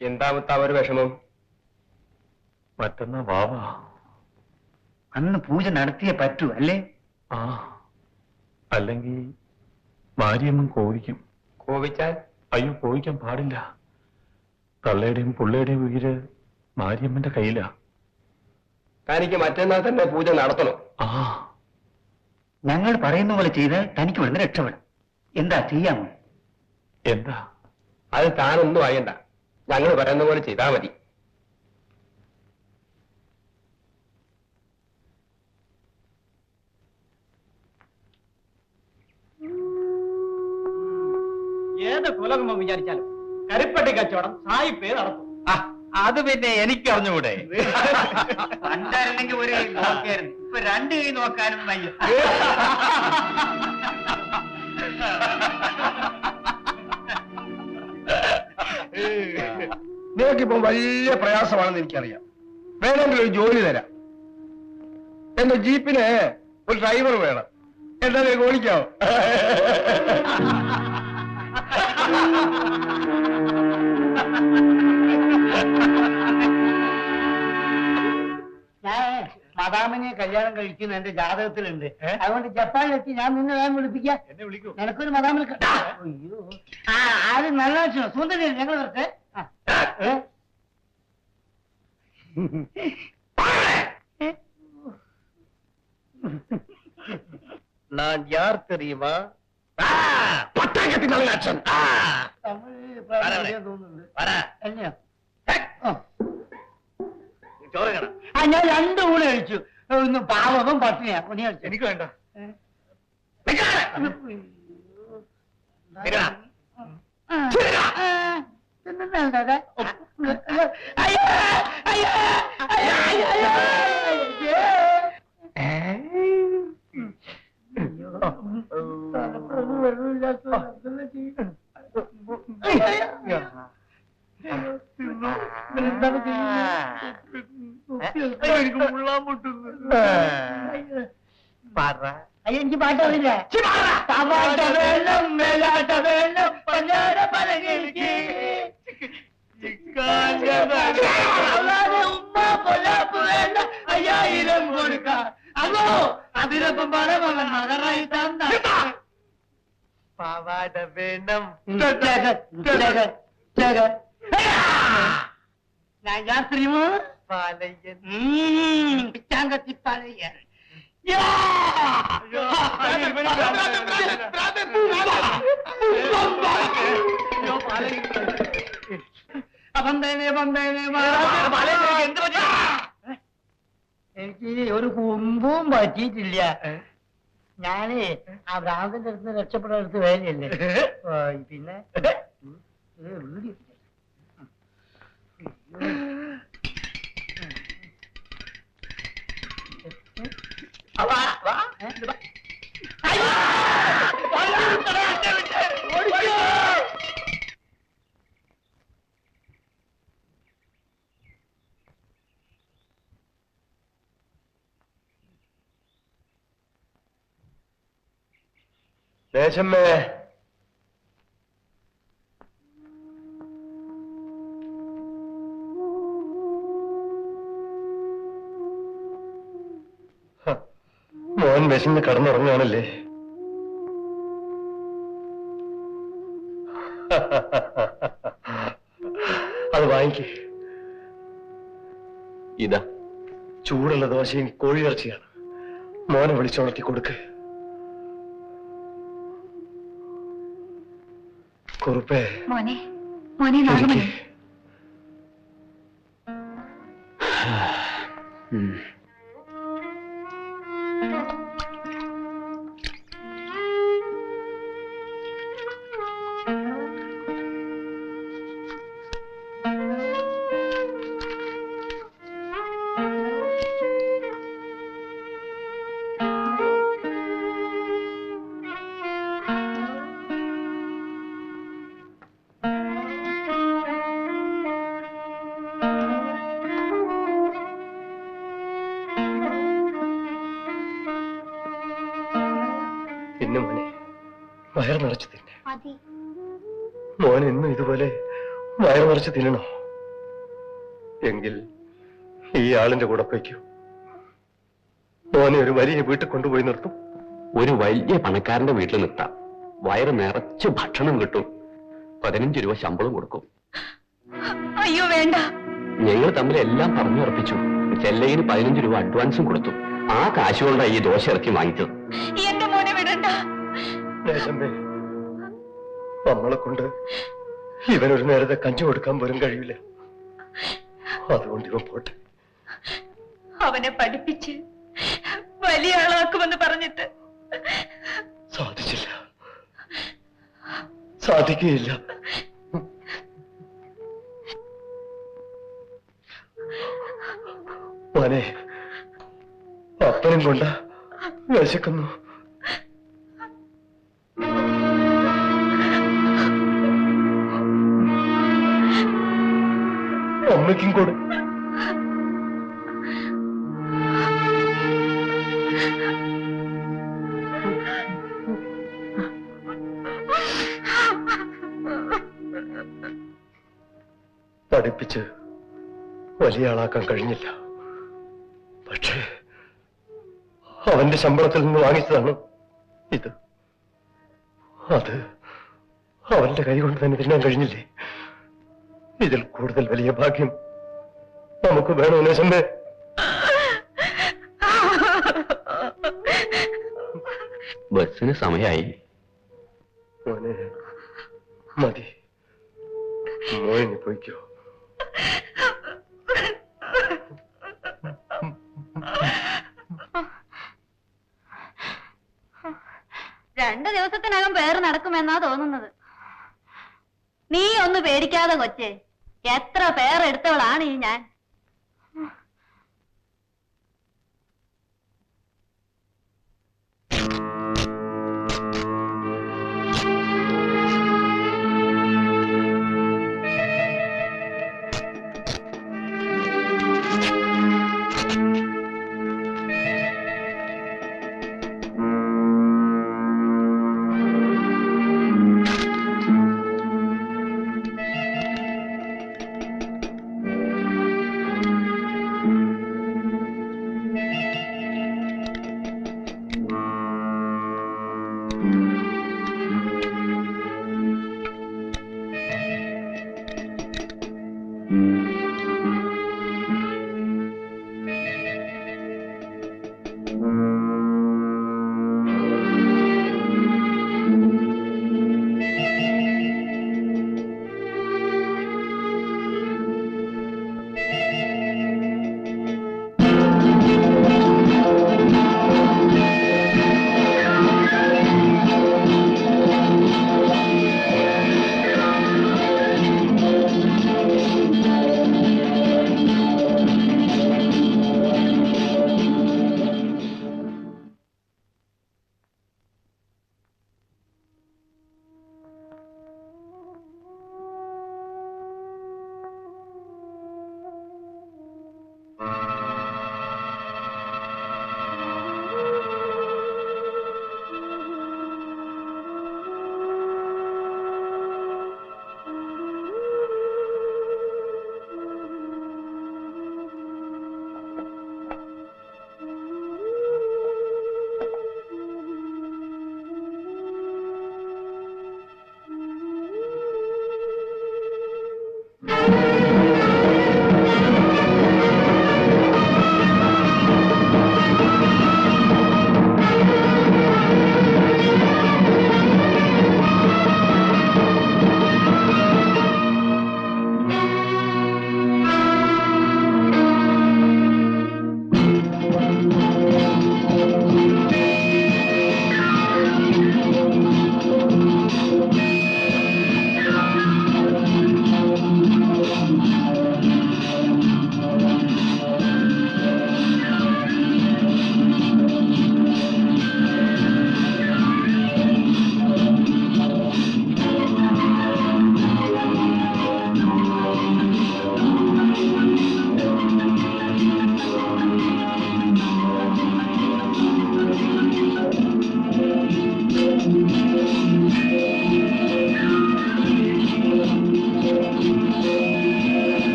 എന്താ മുത്താ ഒരു വിഷമം? മറ്റന്നാ വാവാ. അന്ന് പൂജ നടത്തിയേ പറ്റൂ അല്ലേ? ആ, അല്ലെങ്കിൽ മാരിയമ്മൻ കോപിക്കും. കോപിച്ചാൽ? അയ്യോ, കോപിക്കാൻ പാടില്ല. തള്ളയുടെയും പുള്ളയുടെയും ഉയിര് മാരിയമ്മന്റെ കയ്യിലാ. തനിക്ക് മറ്റന്നാൾ തന്നെ പൂജ നടത്തണം. ആ, ഞങ്ങൾ പറയുന്ന പോലെ ചെയ്ത് തനിക്ക് ഇവിടുന്ന് രക്ഷപ്പെടും. എന്താ ചെയ്യാമോ? എന്താ? അത് താനൊന്നും അറിയണ്ട, ഞങ്ങൾ പറയുന്ന പോലെ ചെയ്താൽ മതി. ഏത് കുലകുമ്പം വിചാരിച്ചാലും കരിപ്പട്ടി കച്ചവടം സായിപ്പേ നടത്തും. അത് പിന്നെ എനിക്കറിഞ്ഞുകൂടെ? പണ്ടായിരുന്നെങ്കിൽ ഒരു കൈ നോക്കിയായിരുന്നു, ഇപ്പൊ രണ്ട് കൈ നോക്കാനും വയ്യ. നിനക്കിപ്പം വലിയ പ്രയാസമാണെന്ന് എനിക്കറിയാം. വേണമെങ്കിൽ ഒരു ജോലി തരാം. എന്റെ ജീപ്പിന് ഒരു ഡ്രൈവർ വേണം. എന്താ നിനക്ക് ഓടിക്കാവോ? മദാമിനെ കല്യാണം കഴിക്കുന്ന എന്റെ ജാതകത്തിലുണ്ട്. അതുകൊണ്ട് ജപ്പാനിലെത്തി ഞാൻ നിന്നെ വേഗം വിളിപ്പിക്കാം. എന്നെ വിളിക്കൂ. നിനക്കൊരു മദാമിന് അയ്യോ, ആരും നല്ല സുന്ദരി ഞങ്ങൾ വരട്ടെ. நான் யார் தெரியுமா? பட்டாங்கத்தி நல்ல அச்சன். എന്നെയോ? ചോറ് ഞാൻ രണ്ടു ഊണ് കഴിച്ചു. ഒന്ന് പാവം പട്ടിണിയാ. നീ കഴിച്ചു? എനിക്ക് വേണ്ട. എനിക്ക് പാട്ടറിയില്ല. ഉമ്മ പൊലാപ്പ് വേണ്ട, 5000 കൊടുക്കാം. അതോ അതിനൊപ്പം പണമകൻ മകറായി തന്ന പാവാട വേണം. ഞാൻ യാത്രിമോ പാലയ്യൻ. പിച്ചാങ്കത്തി പാലയ്യൻ. എനിക്ക് ഒരു കുമ്പും പറ്റിയിട്ടില്ല. ഞാനേ ആ ഭ്രാന്തിന്റെ അടുത്ത് രക്ഷപ്പെടാൻ അടുത്ത് വേലയല്ലേ. പിന്നെ ദേശമ്മേ, മോൻ വിശന്ന് കടന്നുറങ്ങാണല്ലേ? അത് വാങ്ങിക്കേ. ഇതാ ചൂടുള്ള ദോശയും കോഴിയിറച്ചിയാണ്. മോനെ വിളിച്ചുണർത്തി കൊടുക്ക്. കുറുപ്പേ, മോനെ മോനെ നാഗമണി, പിന്നെ മോനെ വയറ് നിറച്ച് തിന്നെ. മോൻ ഇന്നും ഇതുപോലെ വയറ് നിറച്ച് തിന്നണോ? എങ്കിൽ ഈ ആളിന്റെ കൂടെ പോയിക്കോ. മോനെ ഒരു വലിയ വീട്ടിൽ കൊണ്ടുപോയി നിർത്തും. ഒരു വലിയ പണക്കാരന്റെ വീട്ടിൽ നിർത്താം. വയറ് നിറച്ച് ഭക്ഷണം കിട്ടും. 15 രൂപ ശമ്പളം കൊടുക്കും. അയ്യോ വേണ്ട. ഞങ്ങൾ തമ്മിൽ എല്ലാം പറഞ്ഞുറപ്പിച്ചു. ചെല്ലയിന് 15 രൂപ അഡ്വാൻസും കൊടുത്തു. ആ കാശ് കൊണ്ടാണ് ഈ ദോശ ഇറക്കി വാങ്ങിച്ചത്. എന്റെ മോനെ വിടണ്ട. ദേശമേ, നമ്മളെ കൊണ്ട് ഇവനൊരു നേരത്തെ കഞ്ഞി കൊടുക്കാൻ പോലും കഴിയില്ല. അതുകൊണ്ട് ഇവൻ പോട്ടെ. അവനെ പഠിപ്പിച്ച് വലിയ ആളാക്കുമെന്ന് പറഞ്ഞിട്ട് സാധിച്ചില്ല, സാധിക്കുകയില്ല. മോനെ, അപ്പനും കൊണ്ട വിശക്കുന്നു. അമ്മയ്ക്കും കൂടെ. പഠിപ്പിച്ച് വലിയ ആളാക്കാൻ കഴിഞ്ഞില്ല. പക്ഷേ അവന്റെ ശമ്പളത്തിൽ നിന്ന് വാങ്ങിച്ചതാണ് ഇത്. അത് അവന്റെ കൈ കൊണ്ട് തന്നെ തിന്നാൻ കഴിഞ്ഞില്ലേ? ഇതിൽ കൂടുതൽ വലിയ ഭാഗ്യം നമുക്ക് വേണോ നേശമ്പേ? ബസ്സിന് സമയമായി. മോനെ, മതി. മോനെ പോയിക്കോ. രണ്ടു ദിവസത്തിനകം പേര് നടക്കുമെന്നാ തോന്നുന്നത്. നീ ഒന്ന് പേടിക്കാതെ കൊച്ചേ, എത്ര പേരെടുത്തവളാണ് ഈ ഞാൻ.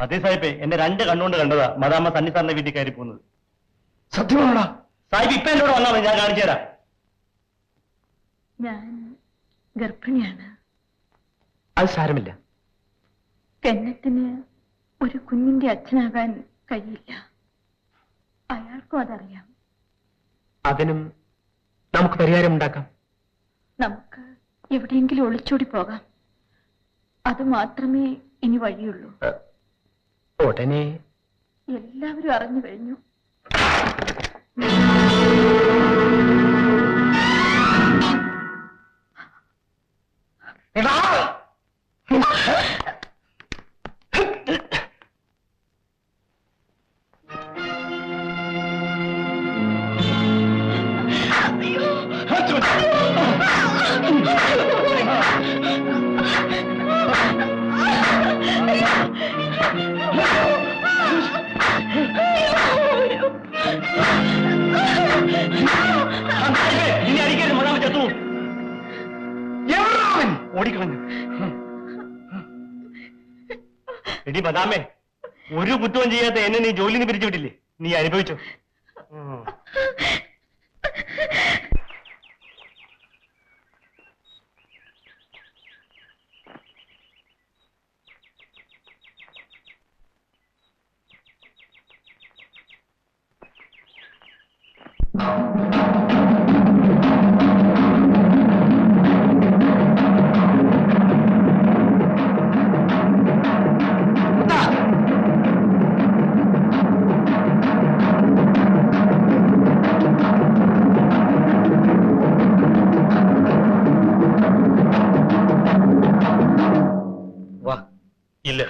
അതെ സാഹിബേ, എന്നെ 2 കണ്ണുകൊണ്ട് കണ്ടതാ മദാമ്മ സണ്ണി സാറിന്റെ വീട്ടിൽ കയറി പോകുന്നത്. സത്യമാണോടാ? സാഹിബ് ഇപ്പൊ എന്നോട് വന്നാൽ മതി, ഞാൻ കാണിച്ചു തരാം. ഞാൻ ഗർഭിണിയാണ്. അത് സാരമില്ല. കന്നത്തിന് ഒരു കുഞ്ഞിന്റെ അച്ഛനാകാൻ കഴിയില്ല. അയാൾക്കും അതറിയാം. അതിനും നമുക്ക് പരിഹാരമുണ്ടാക്കാം. നമുക്ക് എവിടെയെങ്കിലും ഒളിച്ചോടി പോകാം. അത് മാത്രമേ ഇനി വഴിയുള്ളൂ. ഉടനെ എല്ലാവരും അറിഞ്ഞു കഴിഞ്ഞു. ഇനി അടിക്കരുത്, മദാമ്മ ചത്തു. എവിടാവൻ? ഓടിക്കളഞ്ഞു. എടി മദാമേ, ഒരു കുറ്റവും ചെയ്യാത്ത എന്നെ നീ ജോലിയിൽ നിന്ന് പിരിച്ചു വിട്ടില്ലേ? നീ അനുഭവിച്ചോ? ഇല്ല,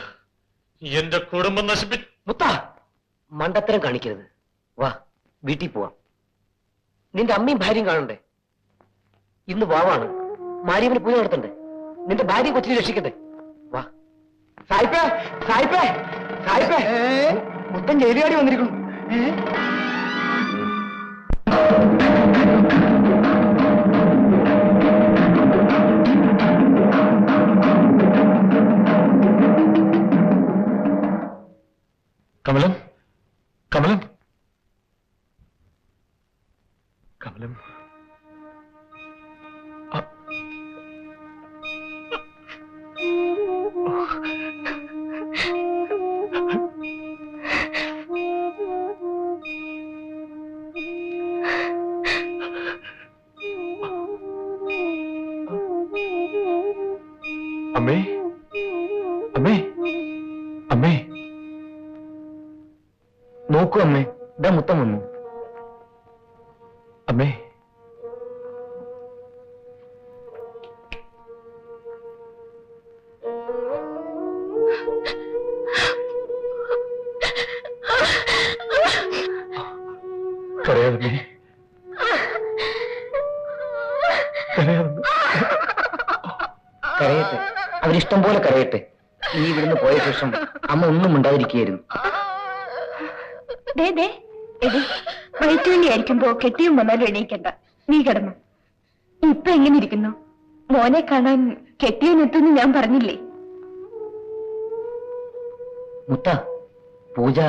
എന്റെ കുടുംബം നശിപ്പി മുത്ത മണ്ടത്തരം കാണിക്കരുത്. വാ, വീട്ടിൽ പോവാം. നിന്റെ അമ്മയും ഭാര്യയും കാണണ്ടേ? ഇന്ന് വാവാണ്, മാരിയമ്മന് പൂജ നടത്തണ്ടേ? നിന്റെ ഭാര്യയും കൊച്ചിനെ രക്ഷിക്കട്ടെ. വാ. സായിപ്പേ, സായിപ്പേ, സായിപ്പേ, മുത്തൻ ജയിലുകാരി വന്നിരിക്കുന്നു. കമലം, കമലം, കമലം. അമ്മേ, അമ്മേ, അമ്മേ. നോക്കൂ അമ്മേ, ഇതാ മുത്തം വന്നു. അമ്മേ, കരയാതെ, കരയാതെ. കരയട്ടെ, അവരിഷ്ടം പോലെ കരയട്ടെ. നീ ഇവിടുന്ന് പോയ ശേഷം അമ്മ ഒന്നും ഉണ്ടാതിരിക്കുകയായിരുന്നു. വയറ്റുവേണ്ടി ആയിരിക്കുമ്പോ കെട്ടിയും വന്നാലും എണീക്കണ്ട. നീ കിടന്നു. ഇപ്പൊ എങ്ങനെ ഇരിക്കുന്നു? മോനെ കാണാൻ കെട്ടിയനെത്തുന്നു ഞാൻ പറഞ്ഞില്ലേ? മുത്ത, പൂജ